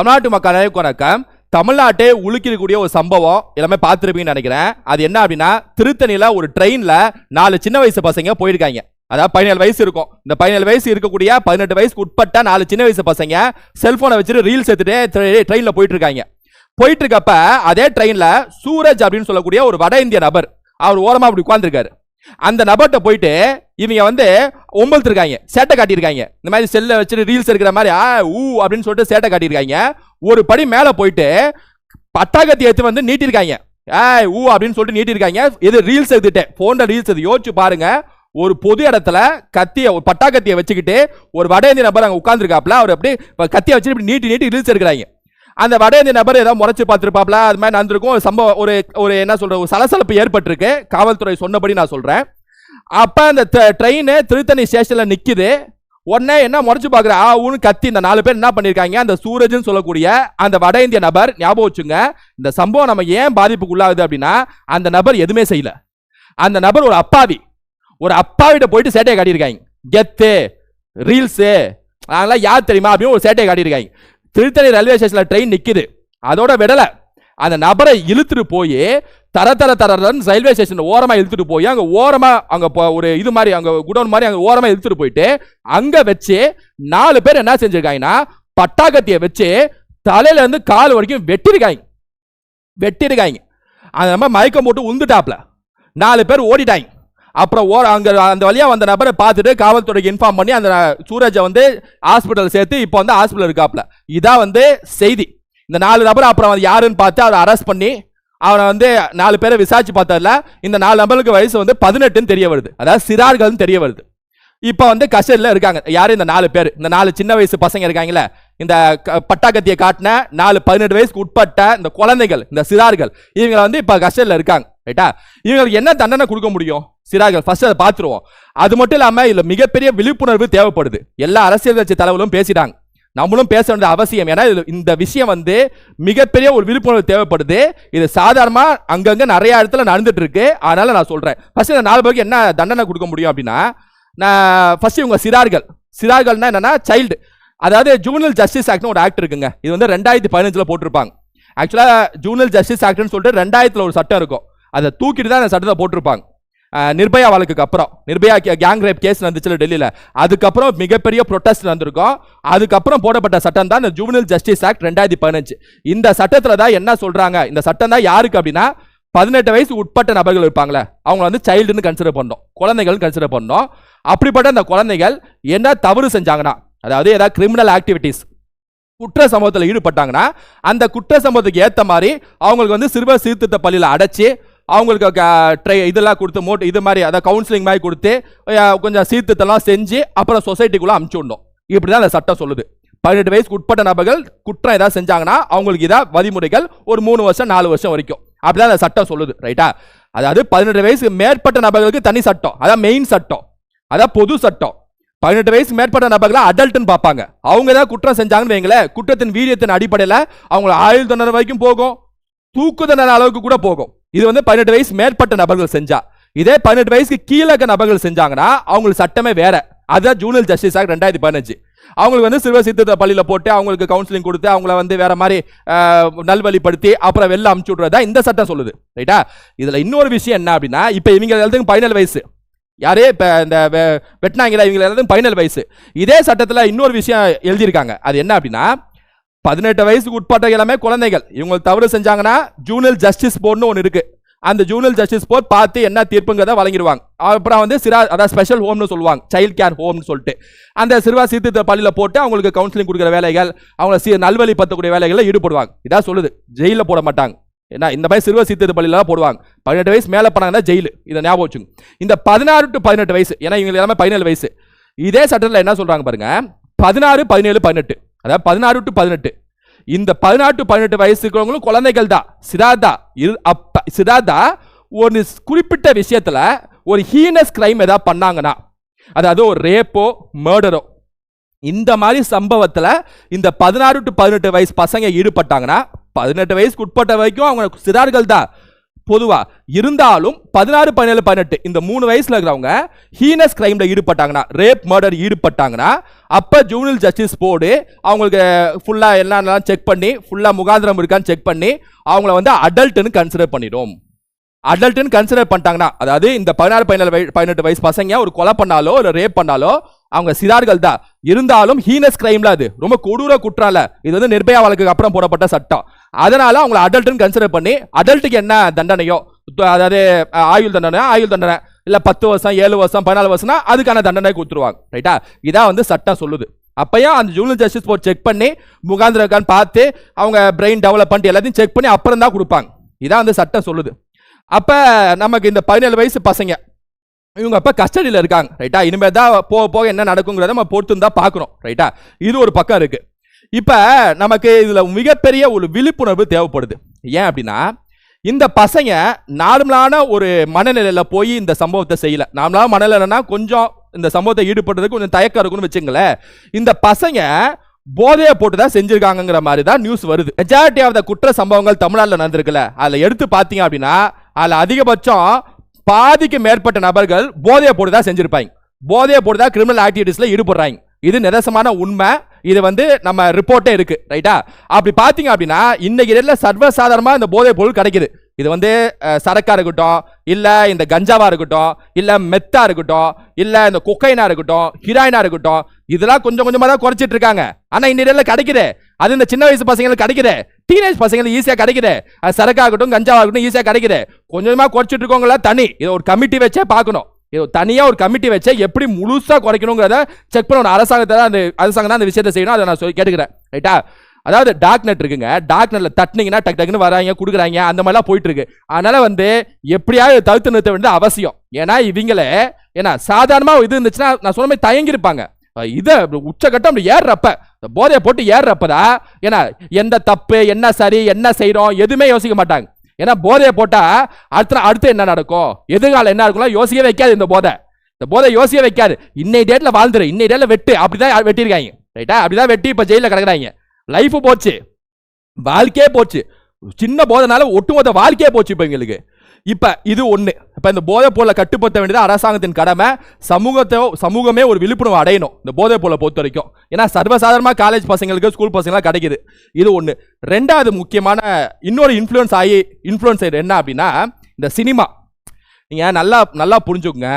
தமிழ்நாட்டு மக்கள் வணக்கம். தமிழ்நாட்டை உலுக்கிக்கூடிய ஒரு சம்பவம் எல்லாமே பார்த்துருப்பீங்கன்னு நினைக்கிறேன். அது என்ன அப்படின்னா, திருத்தணியில ஒரு ட்ரெயின்ல 4 சின்ன வயசு பசங்க போயிருக்காங்க. அதாவது 17 வயசு இருக்கும். இந்த 17 வயசு இருக்கக்கூடிய 18 வயசுக்கு உட்பட்ட 4 சின்ன வயசு பசங்க செல்போனை வச்சுட்டு ரீல்ஸ் எடுத்துட்டு ட்ரெயின்ல போயிட்டு இருக்காங்க. போயிட்டு இருக்கப்ப அதே ட்ரெயின்ல சூரஜ் அப்படின்னு சொல்லக்கூடிய ஒரு வட இந்திய நபர் அவர் ஓரமா அப்படி உட்கார்ந்துருக்காரு. அந்த நபர்கிட்ட போயிட்டு இவங்க வந்து ஒம்பல்த்திருக்காங்க, சேட்டை காட்டியிருக்காங்க. இந்த மாதிரி செல்ல வச்சுட்டு ரீல்ஸ் எடுக்கிற மாதிரி அப்படின்னு சொல்லிட்டு சேட்டை காட்டியிருக்காங்க. ஒரு படி மேல போயிட்டு பட்டாக்கத்தி எடுத்து வந்து நீட்டிருக்காங்க. அப்படின்னு சொல்லிட்டு நீட்டிருக்காங்க. இது ரீல்ஸ் எடுத்துட்டு போன்ல ரீல்ஸ் எது யோசிச்சு பாருங்க. ஒரு பொது இடத்துல பட்டாக்கத்தியை வச்சுக்கிட்டு ஒரு வட இந்திய நபர் அங்க உட்கார்ந்துருக்காப்ல. அவர் அப்படி கத்தியை வச்சுட்டு இப்படி நீட்டி ரீல்ஸ் எடுக்கிறாங்க. அந்த வட இந்திய நபர் ஏதாவது முறைச்சு பார்த்துருப்பாப்ல. அது மாதிரி நடந்திருக்கும். ஒரு சம்பவம் ஒரு என்ன சொல்ற ஒரு சலசலப்பு ஏற்பட்டிருக்கு. காவல்துறை சொன்னபடி நான் சொல்றேன். அப்ப அந்த ட்ரெயின் திருத்தணி ஸ்டேஷன்ல நிக்குது. உடனே என்ன முறைச்சு பாக்குற கத்தி இந்த 4 பேர் என்ன பண்ணிருக்காங்க, அந்த சூரஜ்னு சொல்லக்கூடிய அந்த வட இந்திய நபர், ஞாபகம் வச்சுங்க, இந்த சம்பவம் நம்ம ஏன் பாதிப்புக்கு உள்ளாகுது அப்படின்னா, அந்த நபர் எதுவுமே செய்யல. அந்த நபர் ஒரு அப்பாவிட்ட போயிட்டு சேட்டையை காட்டியிருக்காங்க. கெத்து ரீல்ஸ் அதெல்லாம் யார் தெரியுமா அப்படின்னு ஒரு சேட்டையை காட்டியிருக்காங்க. திருத்தணி ரயில்வே ஸ்டேஷன்ல ட்ரெயின் நிக்குது. அதோட விடல, அந்த நபரை இழுத்துட்டு போய் தரன்னு ரயில்வே ஸ்டேஷன் ஓரமா இழுத்துட்டு போய் அங்க ஓரமா அங்க ஒரு இது மாதிரி அங்க குடோன் மாதிரி அங்க ஓரமா இழுத்துட்டு போயிட்டு அங்க வச்சு 4 பேர் என்ன செஞ்சிருக்காங்கன்னா, பட்டாக்கத்தியை வச்சு தலையில இருந்து கால் வரைக்கும் வெட்டிருக்காங்க. அந்த நம்ம மயக்கம் போட்டு உந்துட்டாப்ல. 4 பேர் ஓடிட்டாங்க. அப்புறம் அங்க அந்த வழியா வந்த நபரை பார்த்துட்டு காவல்துறைக்கு இன்ஃபார்ம் பண்ணி அந்த சூரஜை வந்து ஹாஸ்பிட்டல் சேர்த்து இப்போ வந்து ஹாஸ்பிட்டல் இருக்காப்ல. இதான் வந்து செய்தி. இந்த 4 நபர் அப்புறம் யாருன்னு பார்த்து அவரை அரெஸ்ட் பண்ணி அவனை வந்து 4 பேரை விசாரிச்சு பார்த்ததுல இந்த 4 நபருக்கு வயசு வந்து 18 தெரிய வருது. அதாவது சிறார்கள் தெரிய வருது. இப்ப வந்து கஸ்டடியில் இருக்காங்க. யாரு இந்த 4 பேர், இந்த 4 சின்ன வயசு பசங்க இருக்காங்களே, இந்த பட்டாக்கத்தியை காட்டின 4 18 வயசுக்கு உட்பட்ட இந்த குழந்தைகள், இந்த சிறார்கள், இவங்களை வந்து இப்ப கஸ்டடியில் இருக்காங்க. ரைட்டா? இவங்களுக்கு என்ன தண்டனை கொடுக்க முடியும்? சிறார்கள் ஃபர்ஸ்ட் அதை பார்த்துருவோம். அது மட்டும் இல்லாம இதுல மிகப்பெரிய விழிப்புணர்வு தேவைப்படுது. எல்லா அரசியல் கட்சி தலைவர்களும் பேசிட்டாங்க, நம்மளும் பேச வேண்டிய அவசியம். ஏன்னா இந்த விஷயம் வந்து மிகப்பெரிய ஒரு விழிப்புணர்வு தேவைப்படுது. இது சாதாரணமா அங்கங்க நிறைய இடத்துல நடந்துட்டு இருக்கு. அதனால நான் சொல்றேன், ஃபர்ஸ்ட் இந்த 4 பேருக்கு என்ன தண்டனை கொடுக்க முடியும் அப்படின்னா, நான் ஃபர்ஸ்ட் இவங்க சிறார்கள்னா என்னன்னா சைல்டு. அதாவது ஜூனியர் ஜஸ்டிஸ் ஆக்ட்னு ஒரு ஆக்ட் இருக்குங்க. இது வந்து 2015 போட்டிருப்பாங்க. ஆக்சுவலா ஜூனியர் ஜஸ்டிஸ் ஆக்ட்னு சொல்லிட்டு 2000 ஒரு சட்டம் இருக்கும். அதை தூக்கிட்டு தான் அந்த சட்டத்தை போட்டிருப்பாங்க. நிர்பயா வழக்குக்கு அப்புறம், நிர்பயா கேங் ரேப் கேஸ் நடந்துச்சு டெல்லியில், அதுக்கப்புறம் மிகப்பெரிய ப்ரொட்டஸ்ட் நடந்திருக்கும். அதுக்கப்புறம் போடப்பட்ட சட்டம் தான் இந்த ஜூனியர் ஜஸ்டிஸ் ஆக்ட் 2015. இந்த சட்டத்தில் தான் என்ன சொல்றாங்க, இந்த சட்டம் தான் யாருக்கு அப்படின்னா 18 வயசு உட்பட்ட நபர்கள் இருப்பாங்களே, அவங்க வந்து சைல்டுன்னு கன்சிடர் பண்ணோம், குழந்தைகள் கன்சிடர் பண்ணோம். அப்படிப்பட்ட அந்த குழந்தைகள் என்ன தவறு செஞ்சாங்கன்னா, அதாவது ஏதாவது கிரிமினல் ஆக்டிவிட்டிஸ் குற்ற சம்பவத்தில் ஈடுபட்டாங்கன்னா, அந்த குற்ற சம்பவத்துக்கு ஏற்ற மாதிரி அவங்களுக்கு வந்து சிறுவர் சீர்திருத்த பள்ளியில் அடைச்சி அவங்களுக்கு இதெல்லாம் கொடுத்து இது மாதிரி அதாவது கவுன்சிலிங் மாதிரி கொடுத்து கொஞ்சம் சீர்திருத்தம்லாம் செஞ்சு அப்புறம் சொசைட்டிக்குள்ள அமுச்சு விடணும். இப்படிதான் அந்த சட்டம் சொல்லுது. 18 வயசுக்கு உட்பட்ட நபர்கள் குற்றம் ஏதாவது செஞ்சாங்கன்னா அவங்களுக்கு இதான் வழிமுறைகள், ஒரு 3 வருஷம் 4 வருஷம் வரைக்கும். அப்படிதான் அந்த சட்டம் சொல்லுது. ரைட்டா? அதாவது 18 வயசுக்கு மேற்பட்ட நபர்களுக்கு தனி சட்டம், அதான் மெயின் சட்டம், அதான் பொது சட்டம். 18 வயசு மேற்பட்ட நபர்களை அடல்ட்னு பார்ப்பாங்க. அவங்க ஏதாவது குற்றம் செஞ்சாங்கன்னு வைங்களேன், குற்றத்தின் வீரியத்தின் அடிப்படையில் அவங்களை ஆயுள் தண்டனை வரைக்கும் போகும், தூக்கு தண்டனை அளவுக்கு கூட போகும். இது வந்து 18 வயசு மேற்பட்ட நபர்கள் செஞ்சா. இதே 18 வயசுக்கு கீழே நபர்கள் செஞ்சாங்கன்னா அவங்களுக்கு சட்டமே வேற. அதுதான் ஜூனியர் ஜஸ்டிஸ் ஆக்ட் 2015. அவங்களுக்கு வந்து சிறுவர் சீர்திருத்த பள்ளியில் போட்டு அவங்களுக்கு கவுன்சிலிங் கொடுத்து அவங்கள வந்து வேற மாதிரி நல்வழிப்படுத்தி அப்புறம் வெளில அமுச்சு விடுறதா இந்த சட்டம் சொல்லுது. ரைட்டா? இதுல இன்னொரு விஷயம் என்ன அப்படின்னா, இப்ப இவங்க எல்லாத்துக்கும் 17 வயசு, யாரே இப்ப இந்த வெட்டினாங்களா, இவங்க எல்லாத்துக்கும் 17 வயசு. இதே சட்டத்துல இன்னொரு விஷயம் எழுதியிருக்காங்க. அது என்ன அப்படின்னா, 18 வயசுக்கு உட்பட்ட எல்லாமே குழந்தைகள், இவங்க தவறு செஞ்சாங்கன்னா ஜூனியர் ஜஸ்டிஸ் போர்டுன்னு ஒன்று இருக்கு. அந்த ஜூனியர் ஜஸ்டிஸ் போர்ட் பார்த்து என்ன தீர்ப்புங்கிறத வழங்கிடுவாங்க. அப்புறம் வந்து அதாவது ஸ்பெஷல் ஹோம்னு சொல்லுவாங்க, சைல்ட் கேர் ஹோம்னு சொல்லிட்டு அந்த சிறுவர் சீர்திருத்த பள்ளியில் போட்டு அவங்களுக்கு கவுன்சிலிங் கொடுக்குற வேலைகள், அவங்களை நல்வழிப்படுத்தக்கூடிய வேலைகளில் ஈடுபடுவாங்க. இதான் சொல்லுது. ஜெயிலில் போட மாட்டாங்க. ஏன்னா இந்த மாதிரி சிறுவர் சீர்திருத்த பள்ளியில் போடுவாங்க. 18 வயசு மேலே போனாங்கன்னா ஜெயிலு. இதை ஞாபகம் வச்சுங்க. இந்த 16 to 18 வயசு, ஏன்னா இவங்க எல்லாமே 17 வயசு. இதே சட்டத்தில் என்ன சொல்றாங்க பாருங்க, 16, 17, 18, அதாவது 16 to 18. இந்த 16 to 18 வயசுக்கிறவங்களும் குழந்தைகள் தான். சிதாதா ஒரு குறிப்பிட்ட விஷயத்துல ஒரு ஹீனஸ் கிரைம் ஏதாவது பண்ணாங்கன்னா, அதாவது ஒரு ரேப்போ மர்டரோ, இந்த மாதிரி சம்பவத்துல இந்த 16 to 18 வயசு பசங்க ஈடுபட்டாங்கன்னா, 18 வயசுக்கு உட்பட்ட வரைக்கும் அவங்க சிறார்கள் தான். பொதுவா இருந்தாலும் 16, 17, 18 இந்த 3 வயசுல இருக்கிறவங்க ஹீனஸ் கிரைம்ல ஈடுபட்டாங்கன்னா, ரேப் மர்டர் ஈடுபட்டாங்கன்னா, அப்ப ஜுவனல் ஜஸ்டிஸ் போர்டு அவங்களுக்கு ஃபுல்லா எல்லாம் செக் பண்ணி ஃபுல்லா முகாந்திரம் இருக்கான்னு செக் பண்ணி அவங்கள வந்து அடல்ட்னு கன்சிடர் பண்ணிடும். அடல்ட்னு கன்சிடர் பண்ணிட்டாங்கன்னா, அதாவது இந்த 16, 17, 18 வயசு பசங்க ஒரு கொலை பண்ணாலோ இல்ல ரேப் பண்ணாலோ அவங்க சிறார்கள் தான். இருந்தாலும் ஹீனஸ் கிரைம்ல அது ரொம்ப கொடூர குற்றால. இது வந்து நிர்பயா வழக்குக்கு அப்புறம் போடப்பட்ட சட்டம். அதனால அவங்களை அடல்ட்னு கன்சிடர் பண்ணி அடல்ட்டுக்கு என்ன தண்டனையோ, அதாவது ஆயுள் தண்டனை இல்ல 10 வருஷம் 7 வருஷம் 14 வருஷம்னா அதுக்கான தண்டனை கொடுத்துருவாங்க. ரைட்டா? இதான் வந்து சட்டம் சொல்லுது. அப்பயும் அந்த ஜுவனல் ஜஸ்டிஸ் போர்ட் செக் பண்ணி முகாந்திரம் பார்த்து அவங்க பிரெயின் டெவலப்மெண்ட் எல்லாத்தையும் செக் பண்ணி அப்புறம் தான் கொடுப்பாங்க. இதான் வந்து சட்டம் சொல்லுது. அப்ப நமக்கு இந்த 17 வயசு பசங்க இவங்க அப்ப கஸ்டடியில் இருக்காங்க. ரைட்டா? இனிமேல் தான் போக போக என்ன நடக்குங்கிறத நம்ம பொறுத்து தான் பார்க்கணும். ரைட்டா? இது ஒரு பக்கம் இருக்கு. இப்ப நமக்கு இதுல மிகப்பெரிய ஒரு விழிப்புணர்வு தேவைப்படுது. ஏன் அப்படின்னா, இந்த பசங்க நார்மலான ஒரு மனநிலையில போய் இந்த சம்பவத்தை செய்யல. நார்மலான மனநிலைன்னா கொஞ்சம் இந்த சம்பவத்தை ஈடுபடுறதுக்கு கொஞ்சம் தயக்கம் இருக்குன்னு வச்சுங்களேன். இந்த பசங்க போதையை போட்டு தான் செஞ்சிருக்காங்கிற மாதிரி தான் நியூஸ் வருது. மெஜாரிட்டி ஆஃப் த குற்ற சம்பவங்கள் தமிழ்நாட்டில் நடந்திருக்குல்ல, அதில் எடுத்து பார்த்தீங்க அப்படின்னா அதில் அதிகபட்சம் பாதிக்கு மேற்பட்ட நபர்கள் போதையை போட்டு தான் செஞ்சிருப்பாங்க. போதையை போட்டு தான் கிரிமினல் ஆக்டிவிட்டிஸ்ல ஈடுபடுறாங்க. இது நிதர்சனமான உண்மை. இது வந்து நம்ம ரிப்போர்ட்டே இருக்கு. ரைட்டா? அப்படி பாத்தீங்க அப்படின்னா இன்னைக்கு இடத்துல சர்வசாதாரணமா இந்த போதை பொருள் கிடைக்குது. இது வந்து சரக்கா இருக்கட்டும், இல்ல இந்த கஞ்சாவா இருக்கட்டும், இல்ல மெத்தா இருக்கட்டும், இல்ல இந்த கொக்கைனா இருக்கட்டும், ஹீராயினா இருக்கட்டும், இதெல்லாம் கொஞ்சம் கொஞ்சமா தான் குறைச்சிட்டு இருக்காங்க. ஆனா இன்னைக்கு கிடைக்குது. அது இந்த சின்ன வயசு பசங்களுக்கு கிடைக்குது, டீனேஜ் பசங்களுக்கு ஈஸியா கிடைக்குது. அது சரக்கா இருக்கட்டும் கஞ்சாவா இருக்கட்டும் ஈஸியா கிடைக்குது. கொஞ்சமா குறைச்சிட்டு இருக்கவங்கள தனி இதை ஒரு கமிட்டி வச்சே பார்க்கணும். தனியா ஒரு கமிட்டி வச்சு எப்படி முழுசா குறைக்கணுங்கிறத செக் பண்ணணும். அரசாங்கம் தான் அந்த விஷயத்தை செய்யணும். அதை நான் கேட்டுக்கிறேன். ரைட்டா? அதாவது டார்க் நெட் இருக்குங்க. டார்க் நெட்ல தட்டினீங்கன்னா டக் டக்குன்னு வராங்க, கொடுக்குறாங்க, அந்த மாதிரிலாம் போயிட்டு இருக்கு. அதனால வந்து எப்படியாவது தடுத்து நிறுத்த வேண்டியது அவசியம். ஏன்னா இவங்களே ஏன்னா சாதாரணமா இது இருந்துச்சுன்னா நான் சொன்ன மாதிரி தயங்கி இருப்பாங்க. இதை உச்சகட்டம் அப்படி ஏறுறப்ப, போதையை போட்டு ஏறுறப்பதான் ஏன்னா எந்த தப்பு என்ன சரி என்ன செய்யறோம் எதுவுமே யோசிக்க மாட்டாங்க. ஏன்னா போதையை போட்டா அடுத்து என்ன நடக்கும், எதிர்காலம் என்ன இருக்கும் யோசிக்க வைக்காது. இந்த போதை யோசிக்க வைக்காது. இன்னை டேட்ல வாழ்ந்துரு, இன்னை டேட்ல வெட்டு, அப்படிதான் வெட்டிருக்காங்க. ரைட்டா? அப்படிதான் வெட்டி இப்ப ஜெயில கிடக்குறாங்க. லைஃப் போச்சு, வாழ்க்கையே போச்சு. சின்ன போதைனால ஒட்டுமொத்த வாழ்க்கையே போச்சு இப்ப எங்களுக்கு. இப்ப இது ஒண்ணு. இப்ப இந்த போதை பொருளை கட்டுப்படுத்த வேண்டியது அரசாங்கத்தின் கடமை. சமூகமே ஒரு விழிப்புணர்வு அடையணும் இந்த போதை பொருளை பொறுத்த வரைக்கும். ஏன்னா சர்வசாதாரணமா காலேஜ் பசங்களுக்கு ஸ்கூல் பசங்களாம் கிடைக்குது. இது ஒண்ணு. ரெண்டாவது முக்கியமான இன்னொரு இன்ஃப்ளூயன்ஸ் என்ன அப்படின்னா இந்த சினிமா. நீங்க நல்லா புரிஞ்சுக்கோங்க.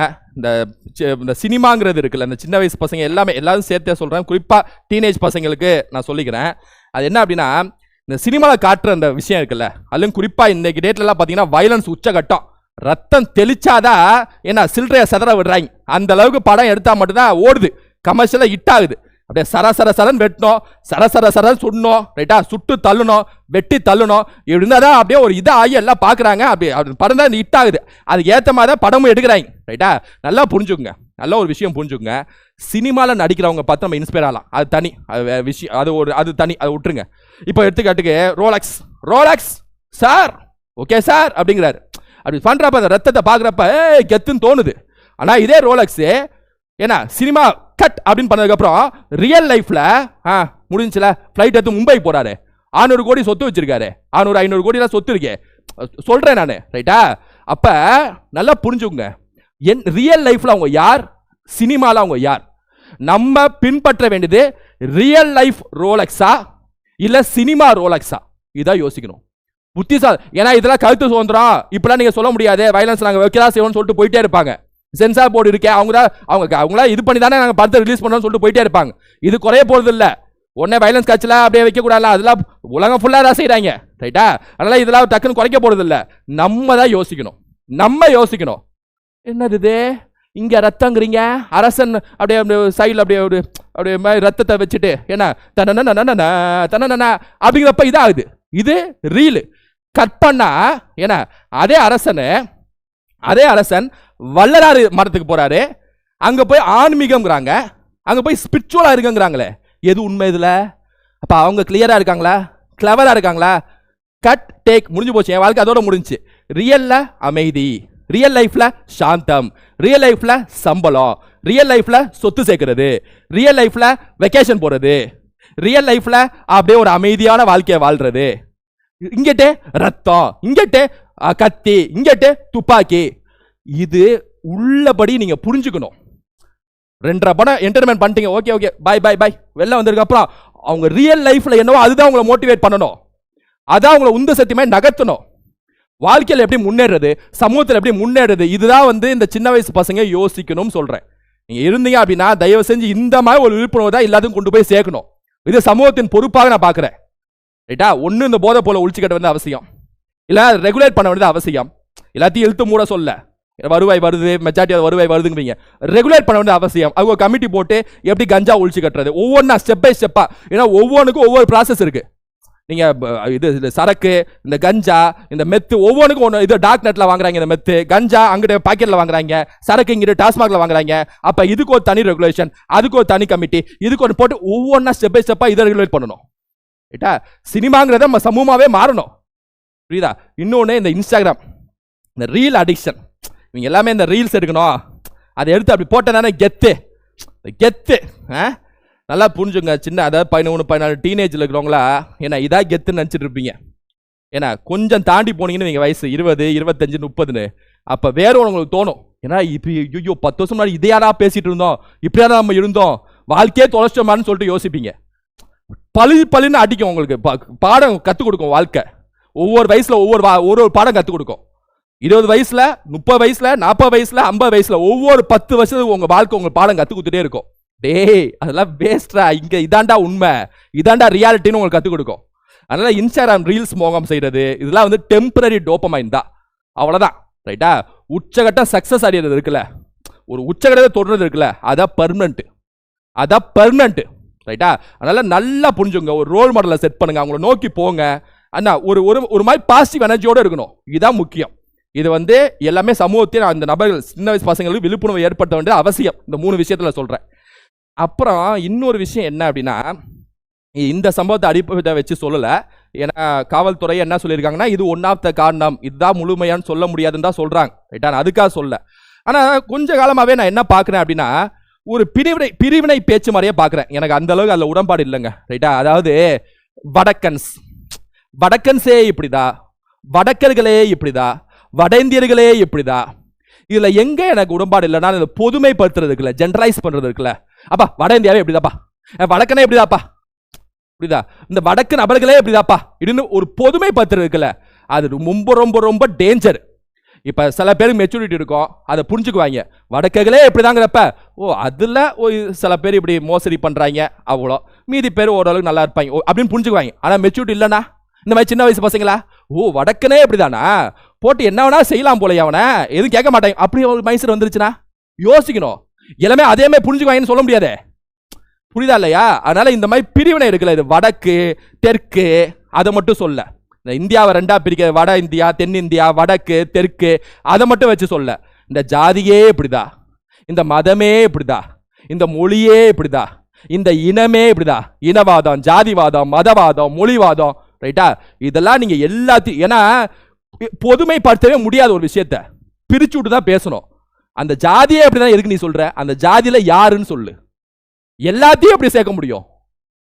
இந்த சினிமாங்கிறது இருக்குல்ல, இந்த சின்ன வயசு பசங்க எல்லாரும் சேர்த்தே சொல்றேன். குறிப்பா டீனேஜ் பசங்களுக்கு நான் சொல்லிக்கிறேன். அது என்ன அப்படின்னா, இந்த சினிமாவில் காட்டுற அந்த விஷயம் இருக்குல்ல, அதுவும் குறிப்பா இன்னைக்கு டேட்லாம் பார்த்தீங்கன்னா வயலன்ஸ் உச்சகட்டம். ரத்தம் தெளிச்சாதான் ஏன்னா சில்லறைய சதற விடுறாங்க. அந்த அளவுக்கு படம் எடுத்தா மட்டும்தான் ஓடுது, கமர்ஷியலா ஹிட் ஆகுது. அப்படியே சரசரன் வெட்டணும், சரசரன் சுடணும், ரைட்டா? சுட்டு தள்ளணும், வெட்டி தள்ளணும். இப்படி இருந்தாதான் அப்படியே ஒரு இதாகி எல்லாம் பார்க்குறாங்க. அப்படி படம் தான் ஹிட் ஆகுது. அதுக்கு ஏற்ற மாதிரி தான் படமும் எடுக்கிறாங்க. ரைட்டா? நல்லா புரிஞ்சுக்குங்க. நல்ல ஒரு விஷயம் புரிஞ்சுக்குங்க. சினிமாவில் நடிக்கிறவங்க பார்த்து நம்ம இன்ஸ்பயர் ஆகலாம், அது தனி விஷயம். அது தனி, அதை விட்டுருங்க. இப்போ எடுத்துக்காட்டுக்கு ரோலக்ஸ் சார், ஓகே சார் அப்படிங்கிறாரு. அப்படி பண்றப்ப அந்த ரத்தத்தை பார்க்குறப்ப கெத்துன்னு தோணுது. ஆனால் இதே ரோலக்ஸ் ஏன்னா சினிமா கட் அப்படின்னு பண்ணதுக்கு அப்புறம் ரியல் லைஃப்ல முடிஞ்சுல ஃபிளைட் எடுத்து மும்பை போறாரு, 600 கோடி சொத்து வச்சிருக்காரு. 500 கோடி சொத்து இருக்கே சொல்றேன் நானு. ரைட்டா? அப்ப நல்லா புரிஞ்சுங்க, ரியல் லைஃப்ல அவங்க யார், சினிமால அவங்க யார். நம்ம பின்பற்ற வேண்டியது ரியல் லைஃப் ரோலக்ஸா இல்ல சினிமா ரோலக்ஸா, இதான் யோசிக்கணும். புத்திசாலி. ஏன்னா இதெல்லாம் கருத்து சுதந்திரம், இப்பெல்லாம் நீங்க சொல்ல முடியாது, வயலன்ஸ் நாங்க வைக்கலாம் செய்வோம்னு சொல்லிட்டு போயிட்டே இருப்பாங்க. சென்சார் போர்டு இருக்கே, அவங்களா இது பண்ணி தானே நாங்கள் படத்தை ரிலீஸ் பண்ணோம்னு சொல்லிட்டு போயிட்டே இருப்பாங்க. இது குறைய போறது இல்லை. உடனே வயலன்ஸ் காட்சியில் அப்படியே வைக்கக்கூடாது, அதெல்லாம் உலகம் ஃபுல்லாக தான் செய்கிறாங்க. ரைட்டா? அதனால இதெல்லாம் டக்குன்னு குறைக்க போறது இல்லை. நம்ம தான் யோசிக்கணும். என்னது இது இங்க ரத்தங்கிறீங்க, அரசன் அப்படியே சைடில் அப்படியே மாதிரி ரத்தத்தை வச்சுட்டு என்ன தன அப்படிங்கிறப்ப இதாகுது. இது ரீலு கட் பண்ணா ஏன்னா அதே அரசன் வள்ளலாறு மரத்துக்கு போறாரு, அங்க போய் ஆன்மீகம்ங்கிறாங்க, அங்க போய் ஸ்பிரிச்சுவலா இருக்குங்கிறாங்களே. எது உண்மை இதுல? அப்ப அவங்க கிளியரா இருக்காங்களா, கிளவரா இருக்காங்களா? கட் டேக் முடிஞ்சு போச்சு, என் வாழ்க்கை அதோட முடிஞ்சு. ரியல்ல அமைதி, ரியல் லைஃப்ல சாந்தம், ரியல் லைஃப்ல சம்பளம், ரியல் லைஃப்ல சொத்து சேர்க்கிறது, ரியல் லைஃப்ல வெக்கேஷன் போறது, ரியல் லைஃப்ல அப்படியே ஒரு அமைதியான வாழ்க்கையை வாழ்றது. இங்கட்டே ரத்தம், இங்கட்டே கத்தி, இங்கட்டே துப்பாக்கி. இது உள்ளபடி நீங்க புரிஞ்சுக்கணும். 2.5 படம் என்டர்டைன்மெண்ட் பண்ணிட்டீங்க, okay okay bye bye bye, வெளில வந்ததுக்கு அப்புறம் அவங்க ரியல் லைஃப்ல என்னவோ அதுதான் உங்களை மோட்டிவேட் பண்ணணும், அதான் உங்களை உந்து சத்தியமே நகர்த்தணும். வாழ்க்கையில் எப்படி முன்னேறது, சமூகத்தில் எப்படி முன்னேறது, இதுதான் இந்த சின்ன வயசு பசங்க யோசிக்கணும்னு சொல்றேன். நீங்க இருந்தீங்க அப்படின்னா தயவு செஞ்சு இந்த மாதிரி ஒரு விழிப்புணர்வு தான் எல்லாத்தையும் கொண்டு போய் சேர்க்கணும். இது சமூகத்தின் பொறுப்பாக நான் பார்க்கிறேன். ரைட்டா? ஒன்னு இந்த போதை போல ஒழிச்சுக்கட்ட வேண்டிய அவசியம், இல்ல ரெகுலேட் பண்ண வேண்டியது அவசியம். எல்லாத்தையும் இழுத்து மூட சொல்ல, வருவாய் வருது மெஜாரிட்டி வருவாய் வருதுங்கிறீங்க, ரெகுலேட் பண்ண வேண்டிய அவசியம். அவங்க கமிட்டி போட்டு எப்படி கஞ்சா ஒழிச்சு கட்டுறது, ஒவ்வொன்றா ஸ்டெப் பை ஸ்டெப்பா. ஏன்னா ஒவ்வொன்றுக்கும் ஒவ்வொரு ப்ராசஸ் இருக்கு. நீங்க இது சரக்கு, இந்த கஞ்சா, இந்த மெத்து, ஒவ்வொன்றுக்கும் ஒன்று. இது டார்க் நெட்ல வாங்குறாங்க, இந்த மெத்து கஞ்சா அங்கிட்ட பாக்கெட்ல வாங்குறாங்க, சரக்கு இங்கிட்ட டாஸ்மாக்ல வாங்குறாங்க. அப்ப இதுக்கு ஒரு தனி ரெகுலேஷன், அதுக்கு ஒரு தனி கமிட்டி, இதுக்கு ஒன்று போட்டு ஒவ்வொன்றா ஸ்டெப் பை ஸ்டெப்பா இதை ரெகுலேட் பண்ணணும். ரைட்டா? சினிமாங்கிறத நம்ம சமூகமாவே மாறணும். புரியுதா? இன்னொன்று இந்த இன்ஸ்டாகிராம், இந்த ரீல் அடிக்ஷன். இவங்க எல்லாமே இந்த ரீல்ஸ் எடுக்கணும், அதை எடுத்து அப்படி போட்டதானே கெத்து கெத்து. நல்லா புரிஞ்சுங்க. சின்ன அதாவது 13-14 டீனேஜில் இருக்கிறவங்களா ஏன்னா இதாக கெத்துன்னு நினச்சிட்டு இருப்பீங்க. ஏன்னா கொஞ்சம் தாண்டி போனீங்கன்னு நீங்கள் வயசு 20, 25, 30ன்னு அப்போ வேற உங்களுக்கு தோணும். ஏன்னா இப்போ ஐயோ 10 வருஷம் முன்னாடி இதையாரா பேசிட்டு இருந்தோம், இப்படியாரா நம்ம இருந்தோம், வாழ்க்கையே தொலைச்சோமான்னு சொல்லிட்டு யோசிப்பீங்க. பழுன்னு அடிக்கும் உங்களுக்கு, பாடம் கற்றுக் கொடுக்கும் வாழ்க்கை. ஒவ்வொரு வயசுல ஒவ்வொரு பாடம் கற்றுக் கொடுக்கும். 20 வயசுல, 30 வயசுல, 40 வயசுல, 50 வயசுல, ஒவ்வொரு 10 வருஷத்துக்கு உங்க வாழ்க்கை உங்களுக்கு பாடம் கற்றுக் கொடுத்துட்டே இருக்கும். டேய் அதெல்லாம் வேஸ்டா, இங்க இதாண்டா உண்மை, இதாண்டா ரியாலிட்டின்னு உங்களுக்கு கற்றுக் கொடுக்கும். அதனால இன்ஸ்டாகிராம் ரீல்ஸ் மோகம் செய்யறது இதெல்லாம் டெம்பரரி டோபமைன் தான், அவ்வளவுதான். ரைட்டா? உச்சகட்ட சக்சஸ் அடையிறது இருக்குல்ல, ஒரு உச்சகட்டத்தை தொடர்றது இருக்குல்ல, அதான் பெர்மனன்ட், அதான் பெர்மனன்ட். ரைட்டா? அதனால நல்லா புரிஞ்சுங்க. ஒரு ரோல் மாடலை செட் பண்ணுங்க, அவங்கள நோக்கி போங்க. அண்ணா ஒரு மாதிரி பாசிட்டிவ் எனர்ஜியோட இருக்கணும், இதுதான் முக்கியம். இது எல்லாமே சமூகத்தில் அந்த நபர்கள் சின்ன வயசு பசங்களுக்கு விழிப்புணர்வு ஏற்படுத்த வேண்டிய அவசியம். இந்த 3 விஷயத்துல சொல்றேன். அப்புறம் இன்னொரு விஷயம் என்ன அப்படின்னா, இந்த சம்பவத்தை அடிப்படை வச்சு சொல்லல. ஏன்னா காவல்துறை என்ன சொல்லியிருக்காங்கன்னா, இது ஒன் ஆஃப் த காரணம், இதுதான் முழுமையான்னு சொல்ல முடியாதுன்னு தான் சொல்றாங்க. ரைட்டா? அதுக்காக சொல்ல. ஆனா கொஞ்ச காலமாவே நான் என்ன பாக்குறேன் அப்படின்னா, ஒரு பிரிவினை பேச்சு மாதிரியே பாக்குறேன். எனக்கு அந்த அளவுக்கு அதுல உடன்பாடு இல்லைங்க. ரைட்டா? அதாவது வடக்கன்ஸே இப்படிதா, வடக்கர்களே இப்படிதா, வட இந்தியர்களே இப்படிதா. இதுல எங்க எனக்கு உடன்பாடு இல்லைன்னா, பொதுமைப்படுத்துறது இருக்குல்ல, ஜெனரலைஸ் பண்றது இருக்குல்ல. அப்பா வட இந்தியாவே எப்படிதாப்பா, வடக்கனே எப்படிதாப்பா, புரியுதா, இந்த வடக்கு நபர்களே எப்படிதாப்பா இதுன்னு ஒரு பொதுமைப்படுத்துறது இருக்குல்ல, அது ரொம்ப ரொம்ப ரொம்ப டேஞ்சர். இப்ப சில பேருக்கு மெச்சூரிட்டி இருக்கும், அதை புரிஞ்சுக்குவாங்க. வடக்குகளே எப்படிதாங்கிறப்ப அதுல சில பேர் இப்படி மோசடி பண்றாங்க, அவ்வளோ, மீதி பேர் ஓரளவுக்கு நல்லா இருப்பாங்க அப்படின்னு புரிஞ்சுக்குவாங்க. ஆனா மெச்சூரிட்டி இல்லைன்னா இந்த மாதிரி சின்ன வயசு பசங்களா, வடக்கனே எப்படிதானா, போட்டு என்ன வேணா செய்யலாம் போல, அவனை எதுவும் கேட்க மாட்டாங்க, அப்படி ஒரு மைசூர் வந்துருச்சுன்னா யோசிக்கணும். எல்லாமே அதே மாதிரி புரிஞ்சுக்குவாங்கன்னு சொல்ல முடியாதே, புரியுதா இல்லையா? அதனால இந்த மாதிரி பிரிவினை இருக்குல்ல, இது வடக்கு தெற்கு, அதை மட்டும் சொல்ல. இந்த இந்தியாவை 2ஆ பிரிக்க, வட இந்தியா, தென்னிந்தியா, வடக்கு தெற்கு, அதை மட்டும் வச்சு சொல்ல. இந்த ஜாதியே இப்படிதா, இந்த மதமே இப்படிதா, இந்த மொழியே இப்படிதா, இந்த இனமே இப்படிதா, இனவாதம், ஜாதிவாதம், மதவாதம், மொழிவாதம். ரைட்டா? இதெல்லாம் நீங்க எல்லாத்தையும், ஏன்னா பொதுமைப்படுத்தவே முடியாத ஒரு விஷயத்த பிரிச்சு விட்டு தான் பேசணும். அந்த ஜாதியே அப்படிதான் எதுக்கு நீ சொல்ற, அந்த ஜாதியில யாருன்னு சொல்லு. எல்லாத்தையும் எப்படி சேர்க்க முடியும்?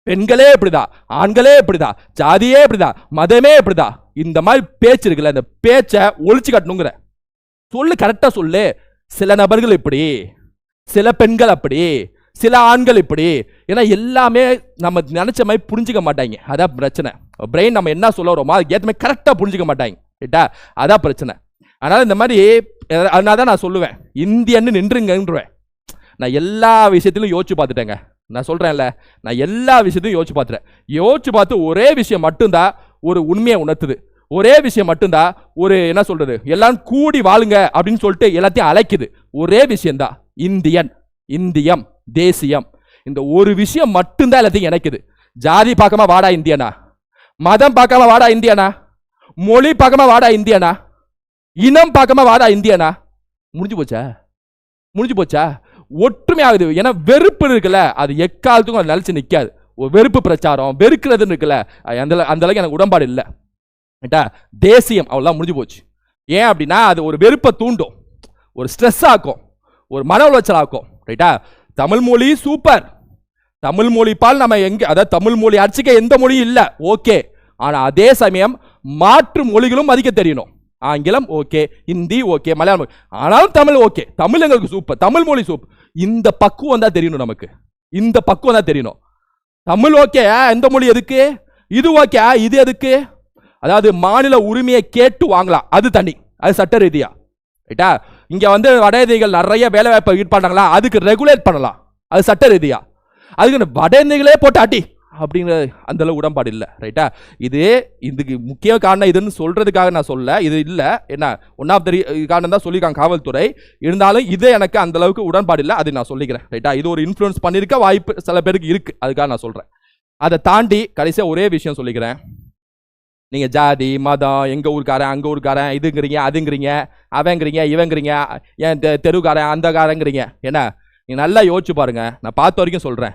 பெண்களே இப்படிதான், ஆண்களே இப்படிதான், ஜாதியே இப்படிதான், மதமே இப்படிதான். இந்த மாதிரி பேச்சு இருக்குல்ல, இந்த பேச்சை ஒழிச்சு கட்டணுங்கிற சொல்லு, கரெக்டா சொல்லு. சில நபர்கள் இப்படி, சில பெண்கள் அப்படி, சில ஆண்கள் இப்படி. ஏன்னா எல்லாமே நம்ம நினைச்ச மாதிரி புரிஞ்சுக்க மாட்டாங்க, அதான் பிரச்சனை. பிரெயின் நம்ம என்ன சொல்லுறோமோ அதுக்கு ஏற்ற மாதிரி கரெக்டா புரிஞ்சுக்க மாட்டாங்க. ரைட்டா? அதான் பிரச்சனை. அதனால இந்த மாதிரி, அதனால தான் நான் சொல்லுவேன், இந்தியன்னு நின்றுங்கன்றேன். நான் எல்லா விஷயத்திலும் யோசிச்சு பார்த்துட்டேங்க. நான் சொல்றேன்ல, நான் எல்லா விஷயத்தையும் யோசிச்சு பார்த்துட்டேன். யோசிச்சு பார்த்து ஒரே விஷயம் மட்டும்தான் ஒரு உண்மையை உணர்த்துது. ஒரே விஷயம் மட்டும்தான் ஒரு என்ன சொல்றது, எல்லாரும் கூடி வாழுங்க அப்படின்னு சொல்லிட்டு எல்லாத்தையும் அழைக்குது. ஒரே விஷயம்தான் இந்தியன், இந்தியம், தேசியம். இந்த ஒரு விஷயம் மட்டும்தான் எல்லாத்தையும் இணைக்குது. ஜாதி பார்க்காம வாடா இந்தியனா, மதம் பார்க்காம வாடா இந்தியனா, மொழி பார்க்காம வாடா இந்தியனா, இனம் பார்க்காம வாடா இந்தியனா. முடிஞ்சு போச்சா? முடிஞ்சு போச்சா? ஒற்றுமை ஆகுது. ஏன்னா வெறுப்பு இருக்குல்ல, அது எக்காலத்துக்கும் அது நிலைச்சு நிற்காது. ஒரு வெறுப்பு பிரச்சாரம், வெறுக்கிறதுன்னு இருக்குல்ல, அந்த அளவுக்கு எனக்கு உடன்பாடு இல்லை. ரைட்டா? தேசியம் அவ்வளோதான், முடிஞ்சு போச்சு. ஏன் அப்படின்னா அது ஒரு வெறுப்பை தூண்டும், ஒரு ஸ்ட்ரெஸ் ஆக்கும், ஒரு மன உளைச்சல் ஆக்கும். ரைட்டா? தமிழ் மொழி சூப்பர், தமிழ் மொழி பால் நம்ம எங்க, அதாவது தமிழ் மொழி அடிச்சுக்க எந்த மொழியும் இல்லை, ஓகே. ஆனால் அதே சமயம் மாற்று மொழிகளும் மதிக்க தெரியணும். ஆங்கிலம் ஓகே, ஹிந்தி ஓகே, மலையாளம், ஆனாலும் தமிழ் ஓகே, தமிழ் எங்களுக்கு சூப்பர், தமிழ் மொழி சூப்பர். இந்த பக்குவம் தான் தெரியணும் நமக்கு, இந்த பக்குவம் தான் தெரியணும். தமிழ் ஓகே, எந்த மொழி எதுக்கு, இது ஓகே, இது எதுக்கு. அதாவது மாநில உரிமையை கேட்டு வாங்கலாம், அது தனி, அது சட்ட ரீதியா, ரைட்டா. இங்க வந்து வட இந்தியர்கள் நிறைய வேலை வாய்ப்பை ஈடுபடுறாங்களா, அதுக்கு ரெகுலேட் பண்ணலாம், அது சட்ட ரீதியா. அதுக்கு வட இந்தியர்களே போட்டு அடி அப்படிங்கிற அந்த அளவு உடன்பாடு இல்லை, ரைட்டா. இதுக்கு முக்கிய காரணம் இதுன்னு சொல்றதுக்காக நான் சொல்ல, இது இல்லை, என்ன ஒன் ஆஃப் த காரணம் தான் சொல்லியிருக்காங்க காவல்துறை. இருந்தாலும் இது எனக்கு அந்த அளவுக்கு உடன்பாடு இல்லை, அதை நான் சொல்லிக்கிறேன், ரைட்டா. இது ஒரு இன்ஃப்ளூயன்ஸ் பண்ணியிருக்க வாய்ப்பு சில பேருக்கு இருக்கு, அதுக்காக நான் சொல்றேன். அதை தாண்டி கடைசியாக ஒரே விஷயம் சொல்லிக்கிறேன். நீங்க ஜாதி மதம், எங்க ஊருக்காரன் அங்க ஊருக்காரன், இதுங்கிறீங்க அதுங்கிறீங்க, அவங்கிறீங்க இவங்கிறீங்க, ஏன் தெருவுக்காரன் அந்த காரங்கிறீங்க. என்ன நீங்க நல்லா யோசிச்சு பாருங்க. நான் பார்த்த வரைக்கும் சொல்றேன்,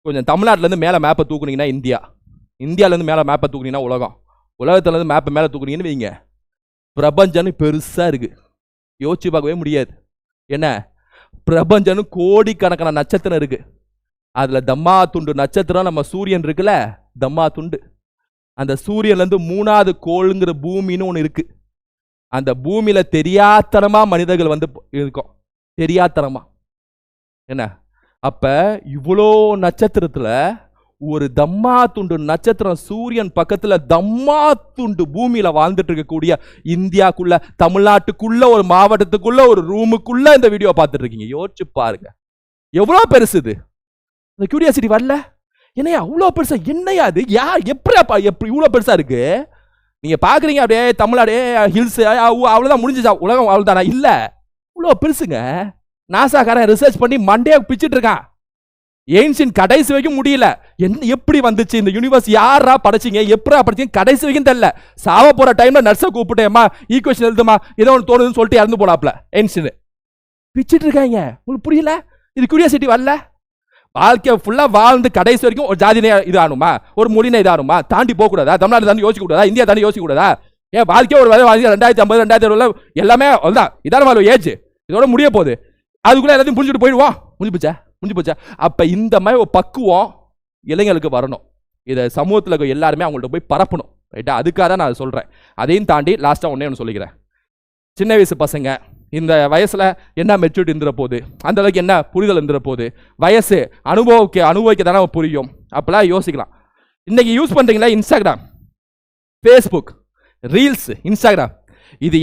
கொஞ்சம் தமிழ்நாட்டிலேருந்து மேலே மேப்பை தூக்குனீங்கன்னா இந்தியா, இந்தியாவிலேருந்து மேலே மேப்பை தூக்குனீங்கன்னா உலகம், உலகத்துலேருந்து மேப்பை மேலே தூக்குனீங்கன்னு வைங்க, பிரபஞ்சம்னு பெருசாக இருக்குது, யோசிச்சு பார்க்கவே முடியாது. என்ன பிரபஞ்சம்னு கோடிக்கணக்கான நட்சத்திரம் இருக்குது. அதில் தம்மா துண்டு நட்சத்திரம் நம்ம சூரியன் இருக்குல்ல, தம்மா துண்டு, அந்த சூரியன்லேருந்து 3வது கோளுங்கிற பூமின்னு ஒன்று இருக்குது. அந்த பூமியில் தெரியாத்தனமாக மனிதர்கள் வந்து இருக்கும், தெரியாத்தனமா. என்ன அப்ப இவ்வளோ நட்சத்திரத்துல ஒரு தம்மா துண்டு நட்சத்திரம் சூரியன் பக்கத்துல தம்மா துண்டு பூமியில வாழ்ந்துட்டு இருக்கக்கூடிய இந்தியாக்குள்ள, தமிழ்நாட்டுக்குள்ள ஒரு மாவட்டத்துக்குள்ள ஒரு ரூமுக்குள்ள இந்த வீடியோ பார்த்துட்டு இருக்கீங்க. யோசிச்சு பாருங்க எவ்வளவு பெருசு இது. இந்த கியூரியாசிட்டி வரல? என்னையா அவ்வளோ பெருசா, என்னையா அது, எப்படி இவ்வளோ பெருசா இருக்கு? நீங்க பாக்குறீங்க அப்படியே தமிழ்நாடே ஹில்ஸ் அவ்வளவுதான் முடிஞ்சுச்சா உலகம் அவ்வளவுதானா? இல்ல, இவ்வளோ பெருசுங்க. நாசாக்காரன் ரிசர்ச் பண்ணி மண்டையை பிச்சுட்டு இருக்கான். ஏன்ஷியன் கடைசி வரைக்கும் முடியல. என்ன எப்படி வந்துச்சு இந்த யூனிவர்ஸ், யாரா படைச்சிங்க, எப்படா படைச்சிங்க, கடைசி வரைக்கும் தெரியல. சாவ போற டைம்ல நர்ஸை கூப்பிட்டேம்மா ஈக்குவேஷன் எழுதுமா, ஏதோ ஒன்று தோணுதுன்னு சொல்லிட்டு இறந்து போனாப்ல. ஏன்ஷியன் பிச்சுட்டு இருக்காங்க. உங்களுக்கு புரியல? இது கியூரியாசிட்டி வரல? வாழ்க்கை ஃபுல்லா வாழ்ந்து கடைசி வரைக்கும் ஒரு ஜாதினே இது ஆகணுமா, ஒரு மொழினே இது ஆகணுமா, தாண்டி போக கூடாதா, தமிழ்நாடு தாண்டி யோசிக்க கூடாதா, இந்தியா தாண்டி யோசிக்க கூடாதா? ஏன் வாழ்க்கையை ஒரு 2050 2060 எல்லாமே அவ்வளோதான், இதான வாழ்வு ஏஜ், இதோட முடிய போகுது. அதுக்குள்ள எல்லாத்தையும் புரிஞ்சுட்டு போயிடுவோம், முடிஞ்சு போச்சா. அப்ப இந்த மாதிரி ஒரு பக்குவம் இளைஞர்களுக்கு வரணும். இதை சமூகத்தில் இருக்க எல்லாருமே அவங்கள்ட்ட போய் பரப்பணும், ரைட்டா. அதுக்காக தான் நான் சொல்றேன். அதையும் தாண்டி லாஸ்டா ஒன்று சொல்லிக்கிறேன். சின்ன வயசு பசங்க இந்த வயசுல என்ன மெச்சூரிட்டி இருந்துற போகுது, அந்த அளவுக்கு என்ன புரிதல் இருந்துற போகுது, வயசு அனுபவிக்க தானே புரியும். அப்பெல்லாம் யோசிக்கலாம். இன்னைக்கு யூஸ் பண்றீங்களா இன்ஸ்டாகிராம், ஃபேஸ்புக், ரீல்ஸ், இன்ஸ்டாகிராம், இது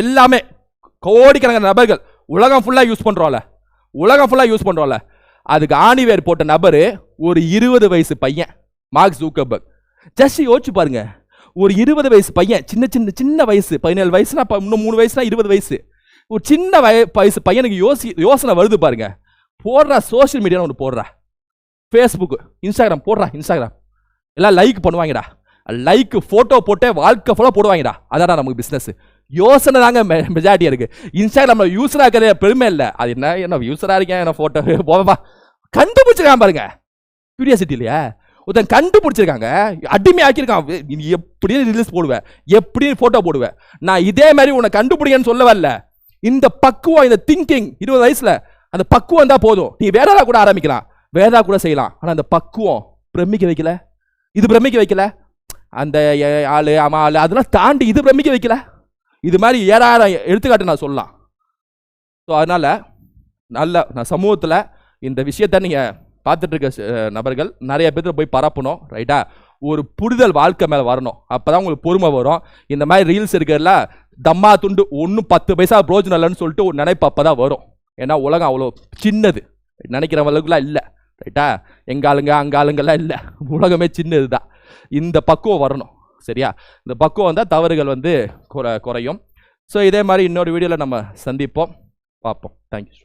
எல்லாமே கோடிக்கணக்கான நபர்கள் உலகம் ஃபுல்லா யூஸ் பண்றோம்ல. அதுக்கு ஆணிவேர் போட்ட நபரு ஒரு 20 வயசு பையன், மார்க் ஜூக்கர்பர்க். ஜஸ்ட் யோசிச்சு பாருங்க, ஒரு 20 வயசு பையன், சின்ன வயசு, 17 வயசுனா இன்னும் 3 வயசுனா 20 வயசு, ஒரு சின்ன வயசு பையனுக்கு யோசனை வருது பாருங்க. போடுறா சோசியல் மீடியா ஒன்று போடுறா, ஃபேஸ்புக், இன்ஸ்டாகிராம் போடுறா. இன்ஸ்டாகிராம் எல்லாம் லைக் பண்ணுவாங்கடா, லைக் போட்டோ போட்டே வாழ்க்கை ஃபுல்லாக போடுவாங்கடா. அதான் நமக்கு பிஸ்னஸ். யோசனை தாங்க மெஜாரிட்டியா இருக்கு. இன்ஸ்டாகிராம்ல யூஸரா இருக்கிற பெருமை இல்லை. அது என்ன யூஸரா இருக்கேன், என்ன போட்டோ போவா கண்டுபிடிச்சிருக்கான் பாருங்க. கியூரியாசிட்டி இல்லையா? ஒருத்தன் கண்டுபிடிச்சிருக்காங்க, அடிமை ஆக்கியிருக்கான். நீ எப்படி ரீல்ஸ் போடுவேன், எப்படி போட்டோ போடுவேன், நான் இதே மாதிரி உன்னை கண்டுபிடிங்கன்னு சொல்ல வரல. இந்த பக்குவம், இந்த திங்கிங் 20 வயசுல அந்த பக்குவம் தான் போதும். நீ வேற கூட ஆரம்பிக்கலாம், வேற கூட செய்யலாம். ஆனா அந்த பக்குவம் பிரமிக்க வைக்கல, இது பிரமிக்க வைக்கல. அந்த ஆளு ஆமா ஆளு அதெல்லாம் தாண்டி இது பிரமிக்க வைக்கல. இது மாதிரி ஏறாயிரம் எடுத்துக்காட்டு நான் சொல்லலாம். ஸோ அதனால நான் சமூகத்தில் இந்த விஷயத்த நீங்க பார்த்துட்டு இருக்க நபர்கள் நிறைய பேர் போய் பரப்பணும், ரைட்டா. ஒரு புரிதல் வாழ்க்கை மேலே வரணும். அப்போதான் உங்களுக்கு பொறுமை வரும். இந்த மாதிரி ரீல்ஸ் இருக்கிறதுல தம்மா துண்டு ஒன்றும் 10 பைசா பிரோஜனம் இல்லைன்னு சொல்லிட்டு ஒரு நினைப்பு அப்போ தான் வரும். ஏன்னா உலகம் அவ்வளோ சின்னது, நினைக்கிறவங்களுக்குலாம் இல்லை, ரைட்டா. எங்க ஆளுங்க அங்க ஆளுங்கெல்லாம் இல்லை, உலகமே சின்னது தான். இந்த பக்குவம் வரணும், சரியா? இந்த பக்குவம் தான் தவறுகள் குறையும். ஸோ இதே மாதிரி இன்னொரு வீடியோவில் நம்ம சந்திப்போம், பார்ப்போம். தேங்க்யூ.